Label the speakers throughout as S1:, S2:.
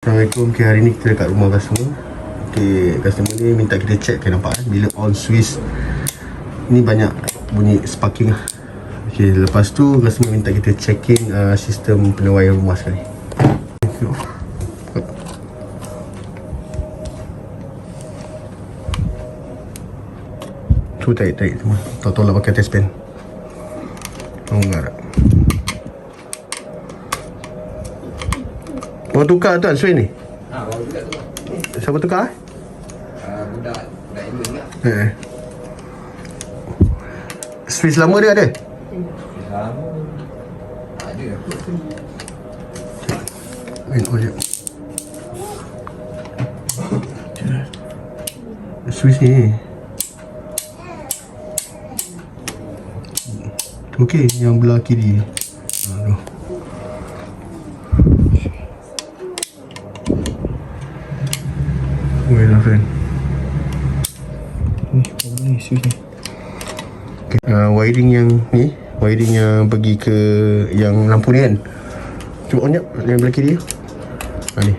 S1: Assalamualaikum. Okay, hari ni kita dekat rumah customer. Okay, customer ni minta kita check, kan nampak bila on switch ni banyak bunyi sparking lah. Okay, lepas tu customer minta kita checking sistem penerangan rumah sekali. Tengok. Cuba tarik semua. Tahu-tahu lah pakai test pen. Oh, enggak tak. Baru tukar tuan switch ni?
S2: Baru tukar tu.
S1: Siapa tukar?
S2: Budak Iman lah.
S1: Switch lama dia ada?
S2: Lama. Ada apa tu?
S1: Main je. Switch ni. Okey, yang belah kiri. Aduh. Wait lah friend. Ni, apa ni switch ni? Okay. Wiring yang ni, wiring yang pergi ke yang lampu ni kan. Cuba on jap, yang belah kiri. Ni.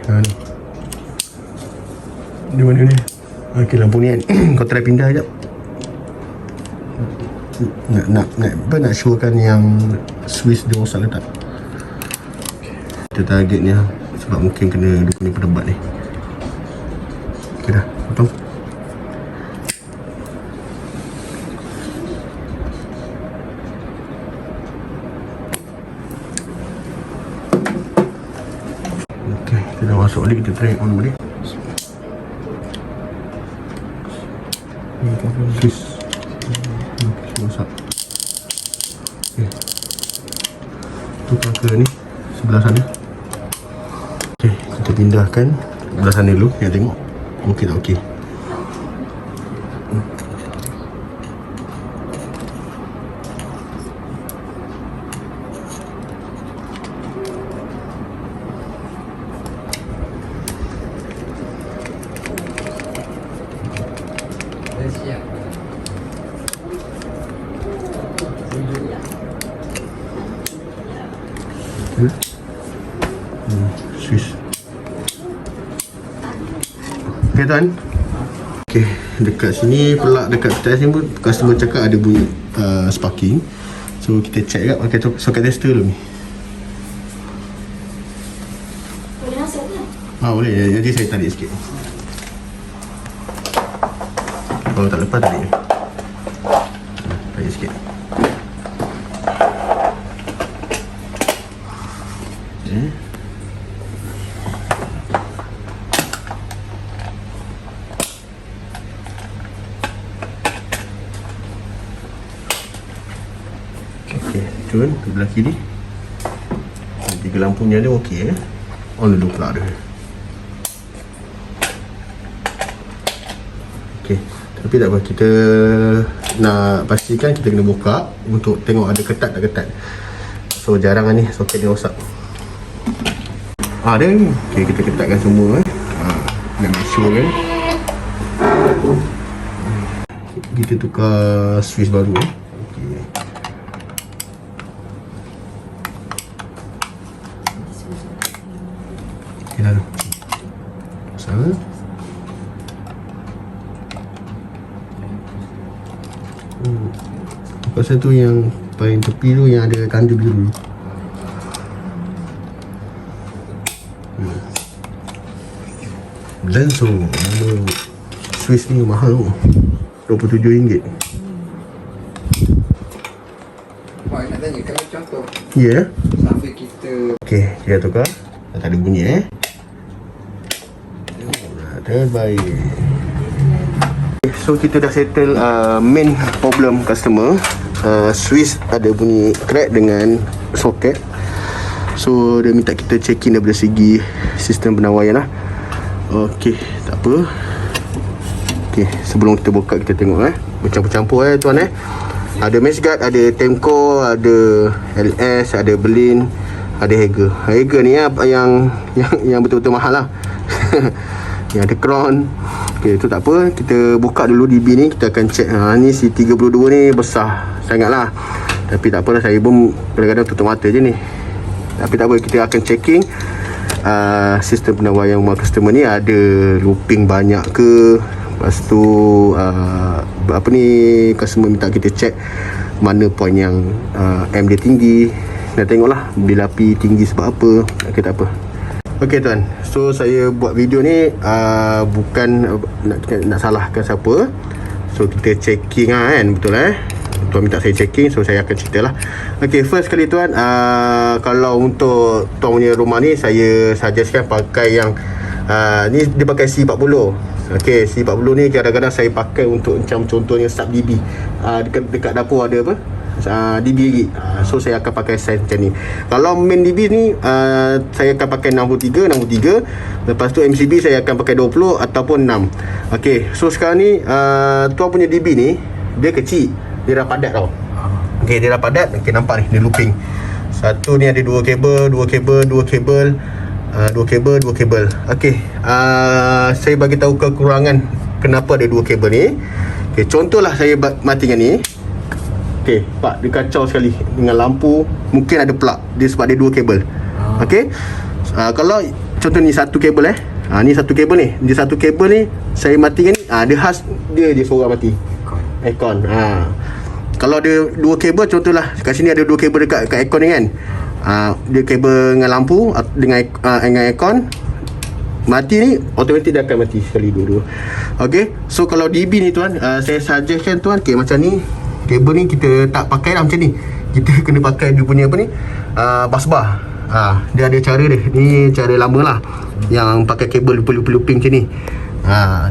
S1: Di mana ni? Okey, lampu ni kan. Kau try pindah jap. Nak showkan yang switch dia rosak ke tak. Kita target ni lah, sebab mungkin kena dia punya penebat ni. Okey dah, potong. Okey, kita dah masuk balik, kita try on balik. Switch rosak. Okay. Tukar ke ni sebelah sana. Okay, kita pindahkan sebelah sana dulu. Yang tengok okey tak okey.
S2: Siap.
S1: Switch. Okay tuan. Okay, dekat sini pula, dekat test ni pun customer cakap ada bunyi sparking. So kita check kat pakai socket tester dulu ni.
S3: Boleh masuk ke?
S1: Boleh, jadi saya tarik sikit. Kalau tak lepas tarik. Tarik sikit. Okay. Okey, turun ke belah kiri. Tiga lampunya dia okey. On dulu pula dia. Okey, tapi tak apa, kita nak pastikan kita kena buka untuk tengok ada ketat tak ketat. So jarang ni soket dia rosak. Ada ni. Okey, kita ketatkan semua nak make sure kan. Kita tukar switch baru Okey. Okey dah tu. Sana. Pasal tu yang paling tepi tu yang ada tanda biru. Lenso, nama switch ni mahal tu, RM27.
S2: Wah, nak tanya, kalau contoh
S1: Ya.
S2: sambil kita
S1: Okey, kita tukar. Tak ada bunyi terbaik. So kita dah settle main problem customer. Switch ada bunyi crack dengan soket. So dia minta kita check in daripada segi sistem penawaian lah. Okey, tak apa. Okey, sebelum kita buka kita tengok bercampur-campur tuan Ada mesh guard, ada Temco, ada LS, ada Berlin, ada Hager. Hager ni yang betul-betul mahal lah. Yang ada Crown. Okey, tu tak apa. Kita buka dulu DB ni, kita akan check. Ni si 32 ni besar sangat lah. Tapi tak apalah, saya pun kadang-kadang tutup mata je ni. Tapi tak apa, kita akan checking sistem penawaian rumah customer ni ada looping banyak ke. Lepas tu apa ni, customer minta kita check mana point yang M dia tinggi. Nak tengoklah bila api tinggi sebab apa. Okay, tak apa. Okay tuan, so saya buat video ni bukan nak salahkan siapa. So kita checking kan, betul tuan minta saya checking, so saya akan cerita lah. Okay, first kali tuan, kalau untuk tuan punya rumah ni, saya suggestkan pakai yang ni dia pakai C40. Okay, C40 ni kadang-kadang saya pakai untuk macam contohnya sub DB. Dekat dapur ada apa? DB lagi. So saya akan pakai size macam ni. Kalau main DB ni saya akan pakai 63. Lepas tu MCB saya akan pakai 20 ataupun 6. Okay, so sekarang ni tuan punya DB ni dia kecil, dia dah padat tau. Okay, dia dah padat. Okay, nampak ni dia looping. Satu ni ada dua kabel. Okay, saya bagi tahu kekurangan kenapa ada dua kabel ni. Okay, contohlah saya matikan ni. Okay, pak, dia kacau sekali dengan lampu. Mungkin ada plug dia sebab dia dua kabel. Okay, kalau contoh ni satu kabel ni satu kabel ni. Dia satu kabel ni saya matikan ni, dia khas dia je seorang mati aircon. Kalau ada dua kabel, contohlah kat sini ada dua kabel dekat aircon ni kan. Dia kabel dengan lampu dengan aircon mati ni, automatik dia akan mati sekali dua-dua. Okay, so kalau DB ni tuan, saya suggestkan tuan, okay, macam ni kabel ni kita tak pakai lah macam ni. Kita kena pakai dia punya apa ni, busbar. Dia ada cara dia. Ni cara lama lah, yang pakai kabel looping macam ni.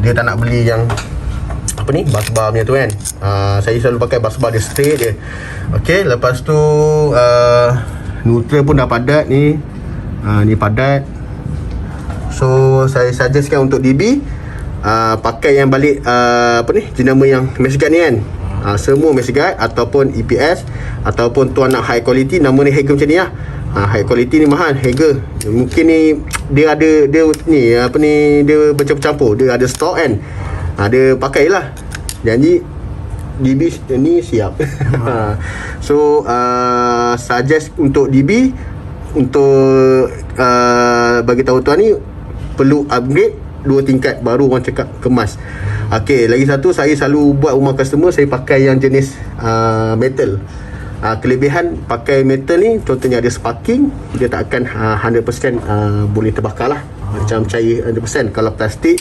S1: Dia tak nak beli yang apa ni, busbar punya tu kan. Saya selalu pakai busbar, dia straight dia. Okay, lepas tu neutral pun dah padat ni. Ni padat. So saya suggestkan untuk DB pakai yang balik apa ni, jenama yang mesh guard ni kan. Semua mesh guard ataupun EPS, ataupun tuan nak high quality, nama ni Hager macam ni lah. High quality ni mahal, Hager. Mungkin ni dia ada, dia ni apa ni, dia bercampur-campur, dia ada stok kan. Dia pakailah. Janji DB ni siap. So suggest untuk DB, untuk bagi tahu tuan ni perlu upgrade 2 tingkat, baru orang cakap kemas. Okay, lagi satu, saya selalu buat rumah customer, saya pakai yang jenis metal. Kelebihan pakai metal ni, contohnya ada sparking, dia tak akan 100% boleh terbakar lah. Macam cair 100%. Kalau plastik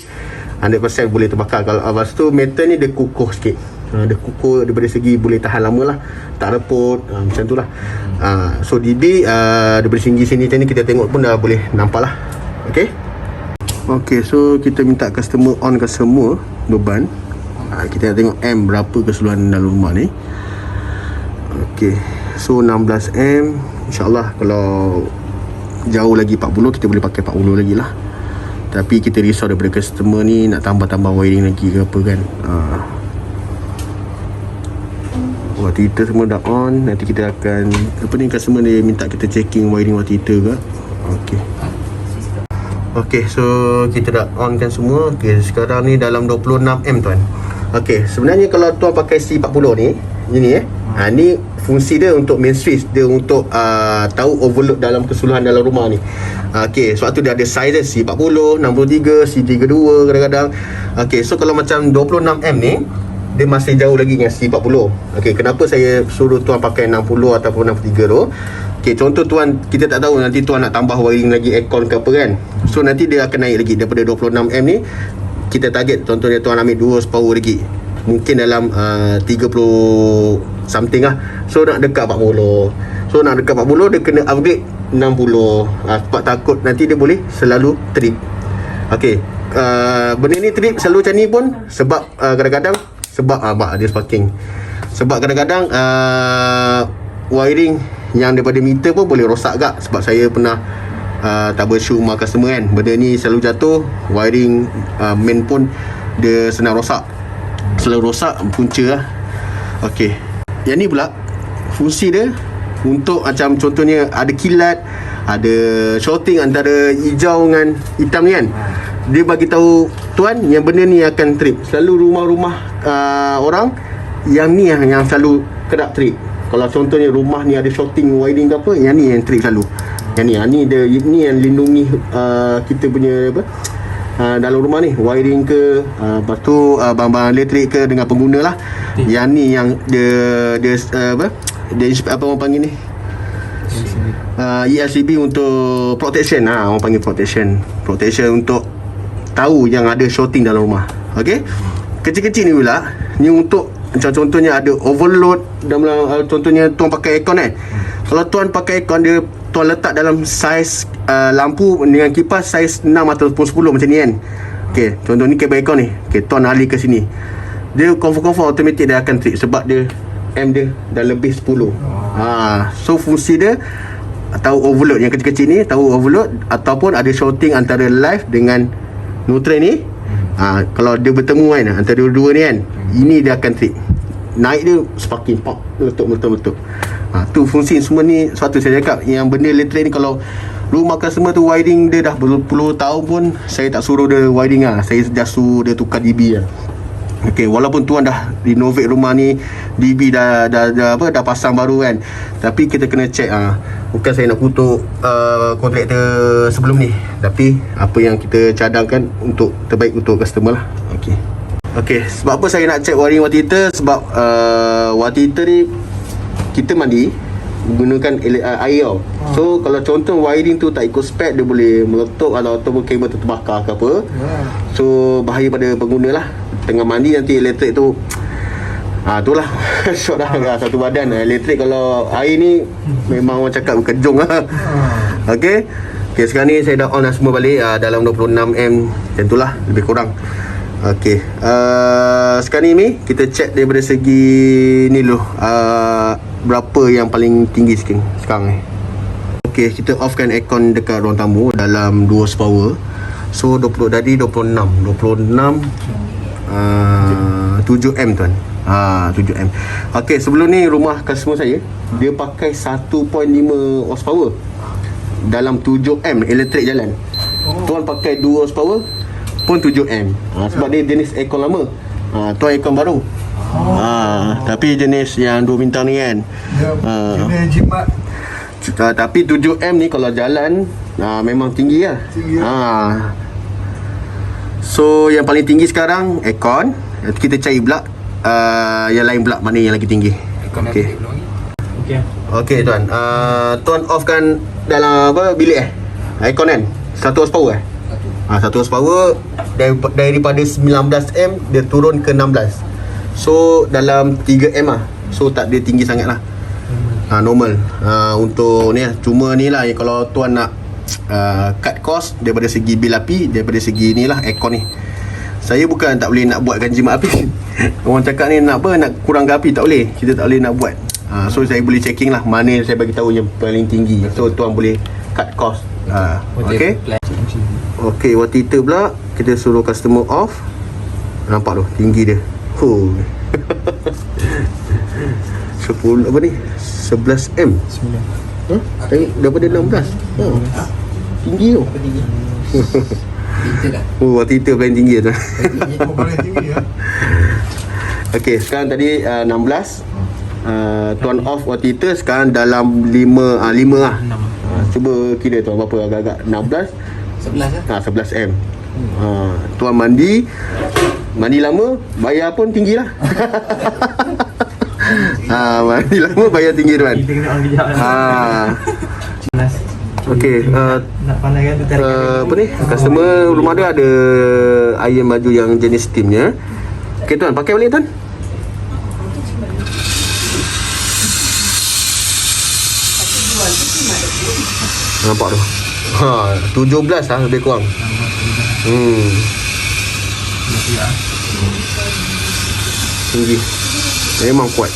S1: 100% boleh terbakar. Kalau lepas tu metal ni dia kukuh sikit. Dia kukuh daripada segi boleh tahan lama lah, tak reput, macam tu lah. So DB daripada sini macam ni kita tengok pun dah boleh nampak lah. Okay, so kita minta customer onkan semua beban. Kita nak tengok M berapa keseluruhan dalam rumah ni. Okay, so 16M. InsyaAllah kalau jauh lagi 40, kita boleh pakai 40 lagi lah. Tapi kita risau daripada customer ni nak tambah-tambah wiring lagi ke apa kan. Water heater semua dah on. Nanti kita akan apa ni, customer dia minta kita checking wiring water heater ke. Okay, so kita dah on kan semua. Okay, sekarang ni dalam 26M tuan. Okay, sebenarnya kalau tuan pakai C40 ni, ini ni fungsi dia untuk main switch. Dia untuk tahu overload dalam keseluruhan dalam rumah ni. Okay, sebab tu dia ada size C40, 63, C32 kadang-kadang. Okay, so kalau macam 26M ni, dia masih jauh lagi dengan C40. Okay, kenapa saya suruh tuan pakai 60 ataupun 63 tu? Okay, contoh tuan, kita tak tahu nanti tuan nak tambah wiring lagi aircon ke apa kan. So nanti dia akan naik lagi daripada 26M ni. Kita target contohnya tuan ambil 2 separuh lagi, mungkin dalam 30 something lah. So nak dekat 40. So nak dekat 40, dia kena upgrade 60. Sebab takut nanti dia boleh selalu trip. Okay, benda ni trip selalu macam ni pun sebab kadang-kadang sebab dia sparking. Sebab kadang-kadang wiring yang daripada meter pun boleh rosak gak. Sebab saya pernah troubleshoot rumah customer kan, benda ni selalu jatuh, wiring main pun dia senang rosak. Selalu rosak punca lah. Okay, yang ni pula fungsi dia untuk macam contohnya ada kilat, ada shorting antara hijau dengan hitam ni kan. Dia bagi tahu tuan yang benda ni akan trip. Selalu rumah-rumah orang yang ni yang selalu kedap trip. Kalau contohnya rumah ni ada shorting wiring ke apa, yang ni yang trip selalu. Ni yang lindungi kita punya apa, dalam rumah ni, wiring ke, lepas tu barang-barang elektrik ke dengan pengguna lah. Yang ni yang dia apa, apa orang panggil ni, ELCB untuk protection. Orang panggil protection untuk tahu yang ada shorting dalam rumah. Okey, kecil-kecil ni pula, ni untuk macam contohnya ada overload dalam, contohnya tuan pakai aircon kan. Kalau tuan pakai aircon, dia tuan letak dalam saiz lampu dengan kipas saiz 6 ataupun 10 macam ni kan. Okey, contoh ni kabel aircon ni. Okey, tuan alih ke sini, dia confirm automatik dia akan trip sebab dia M dia dah lebih 10. So fungsi dia tahu overload yang kecil-kecil ni, tahu overload ataupun ada shorting antara live dengan neutral ni. Kalau dia bertemu kan antara dua-dua ni kan, ini dia akan trip. Naik dia sparking pop, meletup. Tu fungsi semua ni. Suatu saya cakap yang benda elektrik ni, kalau rumah customer tu wiring dia dah berpuluh tahun pun, saya tak suruh dia wiring saya just suruh dia tukar DB Okey, walaupun tuan dah renovate rumah ni, DB dah pasang baru kan, tapi kita kena check. Bukan saya nak kutuk kontraktor sebelum ni, tapi apa yang kita cadangkan untuk terbaik untuk customer lah. Okey, sebab apa saya nak check wiring water heater? Sebab water heater ni kita mandi menggunakan air. So kalau contoh wiring tu tak ikut spek, dia boleh meletup ataupun kabel tu terbakar ke apa. So bahaya pada pengguna lah. Tengah mandi nanti elektrik tu itulah short dah satu badan. Elektrik kalau air ni memang orang cakap kejung lah. Okey, sekarang ni saya dah on semua balik dalam 26M macam tu lah, lebih kurang. Okey, sekarang ni kita check daripada segi ni dulu, berapa yang paling tinggi sekarang ni. Okey, kita offkan aircon dekat ruang tamu dalam 2 horsepower. So 20 tadi 26 7M tuan. 7M. Okey, sebelum ni rumah customer saya, dia pakai 1.5 horsepower dalam 7M elektrik jalan. Tuan pakai 2 horsepower pun 7M. Sebab dia jenis aircon lama. Tuan aircon baru. Tapi jenis yang 2 bintang ni kan.
S2: Jenis jimat.
S1: Tapi 7M ni kalau jalan memang tinggi lah. So yang paling tinggi sekarang aircon. Kita cari pula yang lain pula, mana yang lagi tinggi. Okey tuan, tuan offkan dalam bilik aircon kan 1 horsepower 1 horsepower daripada 19M dia turun ke 16. So dalam 3M so tak dia tinggi sangat lah. Normal untuk ni cuma ni lah, kalau tuan nak cut cost daripada segi bil api, daripada segi ni lah aircon ni. Saya bukan tak boleh nak buatkan jimat api. Orang cakap ni nak kurangkan api, tak boleh. Kita tak boleh nak buat. So saya boleh checking lah mana saya bagi tahu yang paling tinggi. So tuan boleh cut cost. Okey. Okey, water heater pula kita suruh customer off. Nampak tu tinggi dia. 10 apa ni? 11M. 9. Daripada 16. Tinggi tu. Water heater paling tinggi tu.
S2: Paling tinggi ya.
S1: Okey, sekarang tadi 16. Tuan off water heater sekarang dalam 5 lah. Cuba kira tuan berapa, agak-agak 16 11M. Tuan mandi lama, bayar pun tinggi lah. Mandi lama bayar tinggi tuan. Kita kena on kejap lah. Okey,
S4: nak pandai kan tu tarik
S1: apa ni? Customer rumah dia ada iron baju yang jenis steamnya. Okey tuan, pakai balik tuan. Nampak tu. 17 lah lebih kurang. Tinggi. Memang kuat.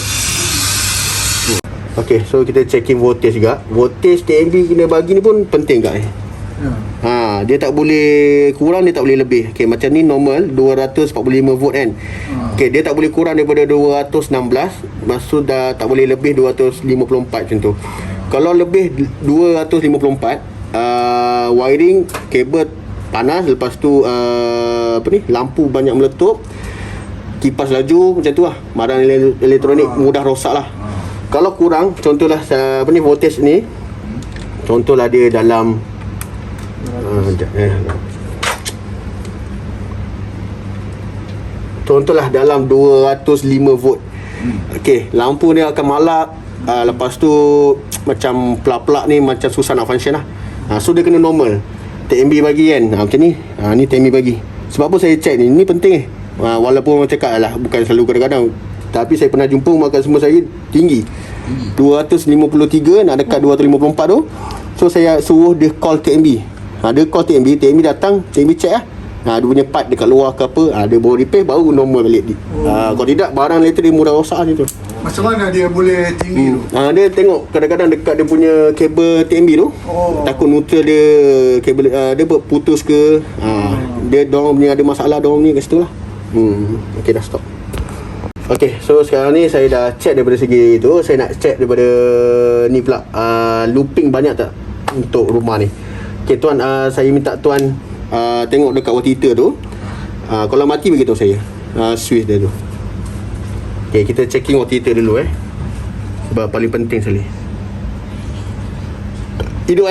S1: Okey, so kita checking voltage juga. Voltage TNB kena bagi ni pun penting tak dia tak boleh kurang, dia tak boleh lebih. Okey, macam ni normal 245 volt kan. Okey, dia tak boleh kurang daripada 216. Maksud dah tak boleh lebih 254 macam tu. Kalau lebih 254 wiring kabel panas, lepas tu lampu banyak meletup, kipas laju macam tu lah, barang elektronik mudah rosak lah. Kalau kurang, contohlah voltage ni Contohlah dia dalam contohlah dalam 205 volt. Okey, lampu ni akan malap. Lepas tu macam pelak-pelak ni macam susah nak function lah. So dia kena normal. TMB bagi kan. Macam ni. Ni TMB bagi. Sebab apa saya check ni? Ni penting walaupun orang cakap lah bukan selalu kadang-kadang, tapi saya pernah jumpa makan semua saya tinggi 253 nak dekat 254 tu. So saya suruh dia call TMB. Dia call TMB datang, TMB check lah. Dia punya part dekat luar ke apa, dia bawa repair baru normal balik. Kalau tidak barang later dia mudah rosak macam tu.
S2: Macam mana dia boleh tinggi tu?
S1: Dia tengok kadang-kadang dekat dia punya kabel TMB tu. Takut neutral dia kabel dia putus ke. Dia dorang punya ada masalah dorang ni kat situ lah. Okay, dah stop. Okay, so sekarang ni saya dah check daripada segi tu. Saya nak check daripada ni pula, looping banyak tak untuk rumah ni. Okay tuan, saya minta tuan tengok dekat water heater tu. Kalau mati beritahu saya switch dia tu. Okay, kita checking water heater dulu sebab paling penting sekali. Hidup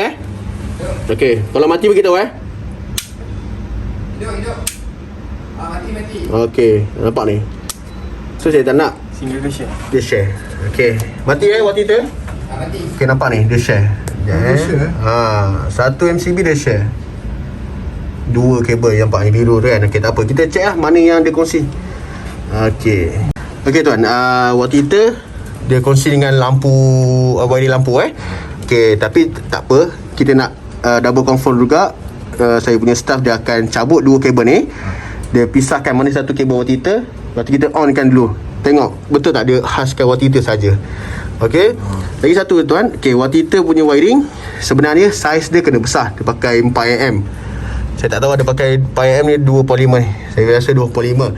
S1: Okay, kalau mati beritahu
S2: Hidup. Mati.
S1: Okay, nampak ni. So saya tak nak
S4: Single ke share?
S1: dia share. Okay, mati water heater.
S2: Mati.
S1: Okay, nampak ni dia share.
S2: Dia share,
S1: Satu MCB dia share. Dua kabel yang nampak ni biru tu kan. Okay, tak apa, kita check lah mana yang dia kongsi. Okay. Okay tuan, water heater dia kongsi dengan lampu, wiring lampu Okay, tapi tak apa, kita nak double confirm juga. Saya punya staff dia akan cabut dua kabel ni. Dia pisahkan mana satu kabel water heater. Lepas tu kita onkan dulu. Tengok betul tak dia khaskan water heater saja. Okay, lagi satu tuan. Okay, water heater punya wiring sebenarnya saiz dia kena besar. Dia pakai 4mm. Saya tak tahu ada pakai 4mm ni 2.5 ni. Saya rasa 2.5.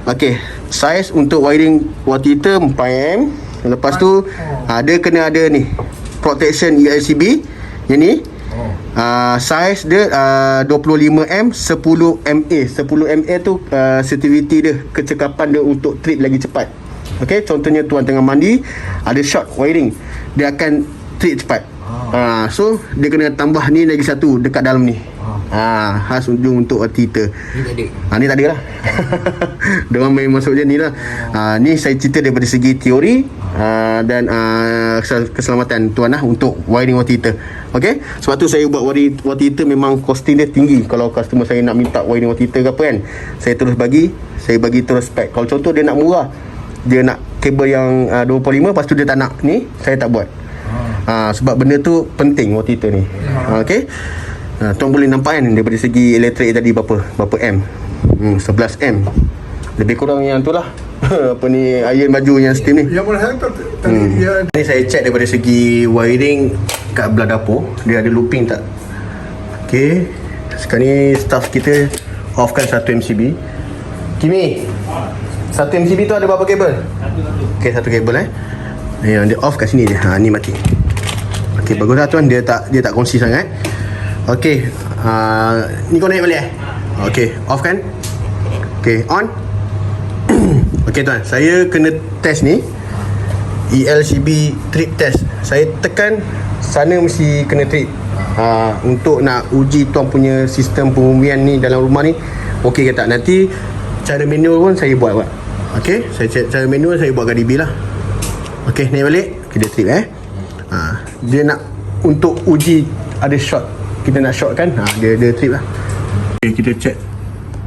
S1: Okay, saiz untuk wiring water heater 4mm. Lepas tu dia kena ada ni protection ELCB. Yang ni saiz dia 25mm 10MA. 10MA tu sensitivity dia, kecekapan dia untuk trip lagi cepat. Okay, contohnya tuan tengah mandi, ada short wiring, dia akan trip cepat. So dia kena tambah ni lagi satu dekat dalam ni. Khas ujung untuk water heater.
S4: Ni tak ada.
S1: Ni tak ada lah. Diorang main masuk je ni lah. Ni saya cerita daripada segi teori dan keselamatan tuan lah untuk wiring water heater. Okay, sebab tu saya buat wiring water heater memang costing dia tinggi. Kalau customer saya nak minta wiring water heater ke apa kan, saya terus bagi terus spec. Kalau contoh dia nak murah, dia nak kabel yang 25, lepas tu dia tak nak ni, saya tak buat. Sebab benda tu penting water heater ni. Okay, tuan boleh nampak kan daripada segi elektrik tadi berapa M. 11M. Lebih kurang yang tu lah. Apa ni, iron baju yang steam ni.
S2: Yang mana tadi dia
S1: Ni saya check daripada segi wiring kat belah dapur, dia ada looping tak. Okay, sekarang ni staff kita offkan satu MCB. Kimi, satu MCB tu ada berapa kabel? Okay, satu kabel yang dia off kat sini je. Ni mati. Okay, bagus lah tuan, dia tak kongsi sangat. Okay, ni kau naik balik Okay, off kan? Okay, on. Okay tuan, saya kena test ni ELCB trip test. Saya tekan sana mesti kena trip. Untuk nak uji tuan punya sistem pengumian ni dalam rumah ni okey ke tak. Nanti cara manual pun saya buat. Okay, saya check cara manual, saya buat kat DB lah. Okay, naik balik, kita trip dia nak untuk uji ada short, kita nak short kan, dia trip lah. Okay, kita check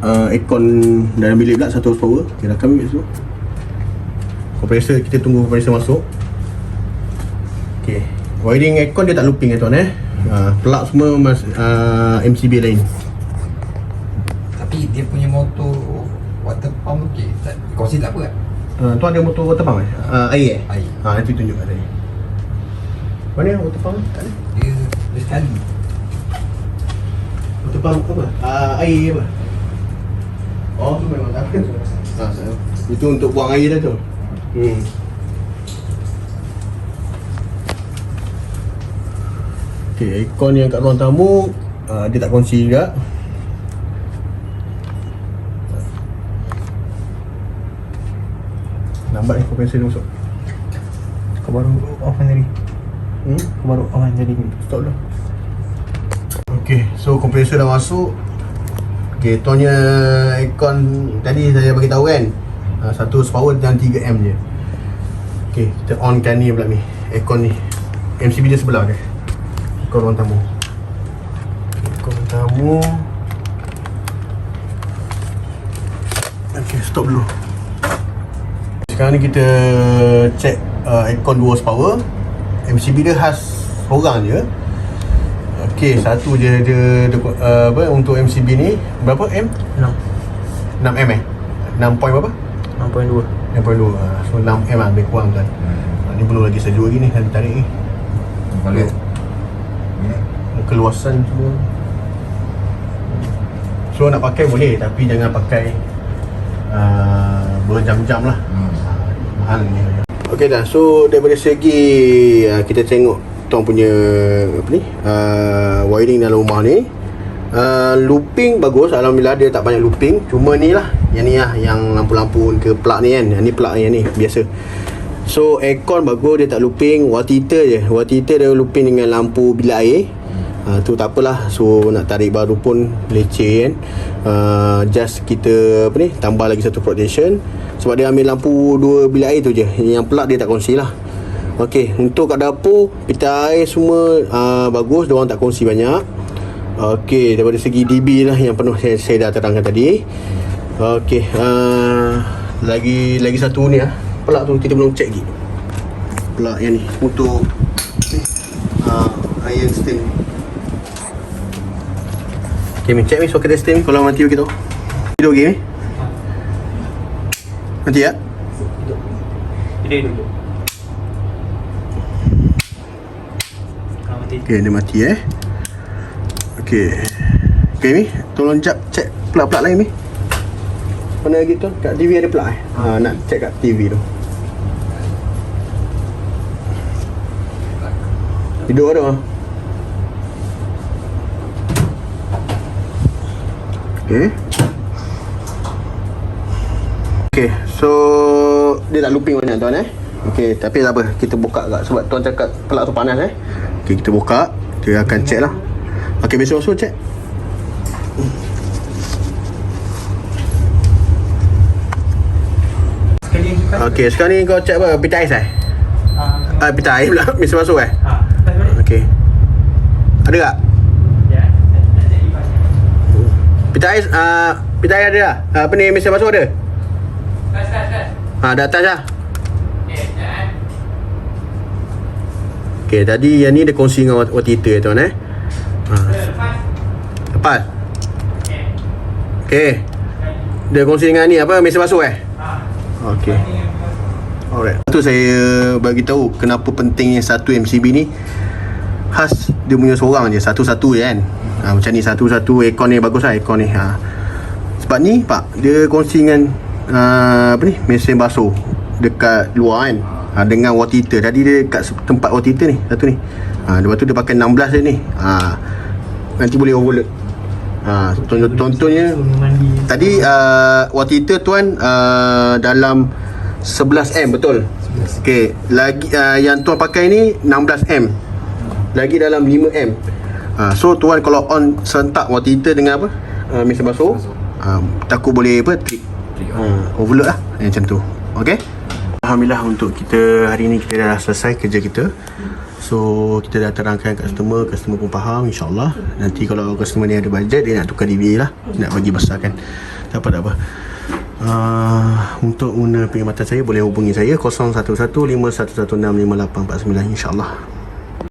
S1: aircon dalam bilik pula 100 power. Okay, dah kami semua. Kompresor, kita tunggu kompresor masuk. Okay, wiring aircon dia tak looping tuan plug semua MCB lain.
S4: Tapi dia punya motor water pump okey. Tak kongsi tak apa kan?
S1: Tuan ada motor water pump air
S4: Air.
S1: nanti tunjuk kat saya. Mana water pump? Tak ada.
S4: Dia sekali.
S1: Water pump apa? Air apa? Oh, tu memang tak ada. Itu untuk buang air dah tu. Okay, aircon yang kat ruang tamu dia tak kongsi juga. Lambat ni kompresor dia masuk.
S4: Kau baru off kan tadi? Kau baru off kan tadi ni?
S1: Stop dah. Okay, so kompresor dah masuk. Okay, tuannya aircon tadi saya bagi tahu kan, satu power dan 3M je. Okay, kita onkan ni pula ni, aircon ni. MCB dia sebelah dia. Aircon ruang tamu. Aircon tamu. Okay, stop dulu. Sekarang ni kita check aircon 2 horsepower. MCB dia khas seorang je. Okey, satu je dia apa untuk MCB ni berapa M? 6M 6 point berapa?
S5: 6.2.
S1: 6.2. So 6M lah, lebih kurang kan. Ni perlu lagi sejuk lagi ni, nak tarik ni.
S4: Balik.
S1: Keluasan semua. So nak pakai boleh, tapi jangan pakai berjam-jam lah. Mahal ni. Okey dah, so daripada segi kita tengok tuan punya apa ni, wiring dalam rumah ni, looping bagus, alhamdulillah dia tak banyak looping. Cuma ni lah, yang ni lah, yang lampu-lampu ke plug ni kan, yang ni plug yang ni biasa. So aircon bagus, dia tak looping. Water heater je, water heater dia looping dengan lampu bilik air. Tu tak apalah. So nak tarik baru pun leceh kan. Just kita apa ni, tambah lagi satu protection. Sebab dia ambil lampu 2 bilik air tu je. Yang plug dia tak kongsi lah. Okey, untuk kat dapur, pita air semua bagus, diorang tak kongsi banyak. Okey, daripada segi DB lah yang penuh saya dah terangkan tadi. Okey, lagi satu ni lah, plug tu kita belum check lagi. Plug yang ni untuk iron stem. Okey, mi check ni soket stem kalau mati okey tu. Hidup okey ni? Mati ya?
S5: Hidup.
S1: Okay, dia mati Okay. Okay Mi, tolong jap check plug-plug lain Mi. Mana lagi tu? Kat TV ada plug nak check kat TV tu. Hidup ada Okay. Okay, so dia tak looping banyak tuan Okay, tapi tak apa, kita buka kat, sebab tuan cakap plug tu panas Okay, kita buka. Kita akan check lah. Okay, besok check. Okay, sekarang ni kau check apa? Pita ais pita air pula. Mesin masuk Okay. Ada tak? Pita ais ada tak? Apa ni, mesin masuk ada? Dah atas lah. Okay, tadi yang ni dia kongsi dengan water heater tuan Lepas Okay, dia kongsi dengan ni apa, mesin basuh Okay. Alright. Tu saya bagi tahu kenapa pentingnya satu MCB ni. Khas dia punya seorang je, satu-satu je kan. Macam ni satu-satu, aircon ni bagus lah aircon ni. Sebab ni pak, dia kongsi dengan apa ni, mesin basuh dekat luar kan. Dengan water heater. Tadi dia kat tempat water heater ni, satu ni. Lepas tu dia pakai 16 je ni. Nanti boleh overload. Contohnya tadi water heater tuan dalam 11M betul. Okey, lagi yang tuan pakai ni 16M. Lagi dalam 5M. So tuan kalau on sentak water heater dengan apa? Mesin basuh, takut boleh apa? Trip. Overload lah macam tu. Okey. Alhamdulillah untuk kita hari ni kita dah selesai kerja kita. So kita dah terangkan customer pun faham insyaAllah. Nanti kalau customer ni ada budget, dia nak tukar DBA lah, nak bagi besarkan. Tak apa. Untuk guna perkhidmatan saya boleh hubungi saya 0115116849 insyaAllah.